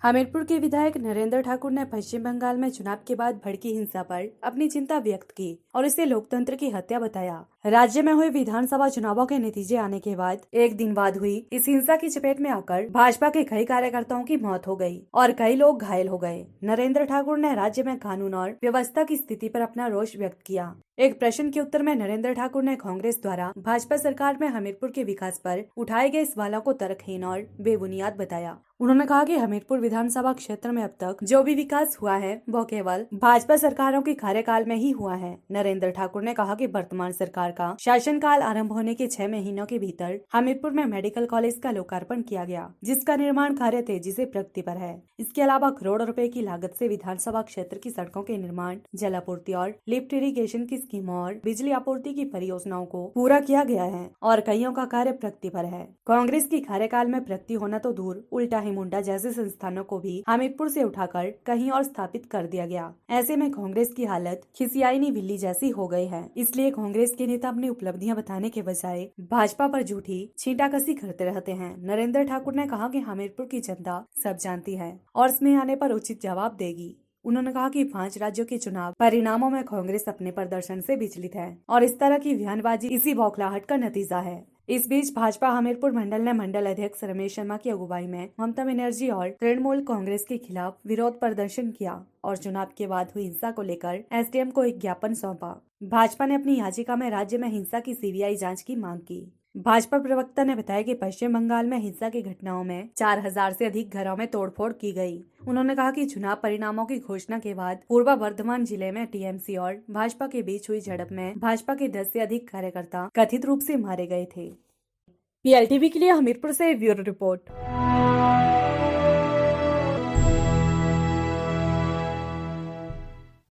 हमीरपुर के विधायक नरेंद्र ठाकुर ने पश्चिम बंगाल में चुनाव के बाद भड़की हिंसा पर अपनी चिंता व्यक्त की और इसे लोकतंत्र की हत्या बताया। राज्य में हुए विधानसभा चुनावों के नतीजे आने के बाद एक दिन बाद हुई इस हिंसा की चपेट में आकर भाजपा के कई कार्यकर्ताओं की मौत हो गई और कई लोग घायल हो गए। नरेंद्र ठाकुर ने राज्य में कानून और व्यवस्था की स्थिति पर अपना रोष व्यक्त किया। एक प्रश्न के उत्तर में नरेंद्र ठाकुर ने कांग्रेस द्वारा भाजपा सरकार में हमीरपुर के विकास पर उठाए गए सवालों को तर्कहीन और बेबुनियाद बताया। उन्होंने कहा कि हमीरपुर विधानसभा क्षेत्र में अब तक जो भी विकास हुआ है वो केवल भाजपा सरकारों के कार्यकाल में ही हुआ है। नरेंद्र ठाकुर ने कहा कि वर्तमान सरकार का शासनकाल आरंभ होने के 6 महीनों के भीतर हमीरपुर में मेडिकल कॉलेज का लोकार्पण किया गया, जिसका निर्माण कार्य तेजी से प्रगति पर है। इसके अलावा करोड़ों रुपए की लागत से विधानसभा क्षेत्र की सड़कों के निर्माण, जल आपूर्ति और लिफ्ट इरिगेशन की स्कीमों और बिजली आपूर्ति की परियोजनाओं को पूरा किया गया है और कईयों का कार्य प्रगति पर है। कांग्रेस की कार्यकाल में प्रगति होना तो दूर, उल्टा मुंडा जैसे संस्थानों को भी हमीरपुर से उठाकर कहीं और स्थापित कर दिया गया। ऐसे में कांग्रेस की हालत खिसियाई बिल्ली जैसी हो गई है। इसलिए कांग्रेस के नेता अपनी उपलब्धियां बताने के बजाय भाजपा पर झूठी छींटाकसी करते रहते हैं। नरेंद्र ठाकुर ने कहा कि हमीरपुर की जनता सब जानती है और इसमें आने पर उचित जवाब देगी। उन्होंने कहा कि 5 राज्यों के चुनाव परिणामों में कांग्रेस अपने प्रदर्शन से विचलित है और इस तरह की बयानबाजी इसी बौखलाहट का नतीजा है। इस बीच भाजपा हमीरपुर मंडल ने मंडल अध्यक्ष रमेश शर्मा की अगुवाई में ममता बनर्जी और तृणमूल कांग्रेस के खिलाफ विरोध प्रदर्शन किया और चुनाव के बाद हुई हिंसा को लेकर एसडीएम को एक ज्ञापन सौंपा। भाजपा ने अपनी याचिका में राज्य में हिंसा की सीबीआई जांच की मांग की। भाजपा प्रवक्ता ने बताया कि पश्चिम बंगाल में हिंसा की घटनाओं में 4000 से अधिक घरों में तोड़फोड़ की गई। उन्होंने कहा कि चुनाव परिणामों की घोषणा के बाद पूर्व वर्धमान जिले में टीएमसी और भाजपा के बीच हुई झड़प में भाजपा के 10 से अधिक कार्यकर्ता कथित रूप से मारे गए थे। पीएलटीवी के लिए हमीरपुर से ब्यूरो रिपोर्ट।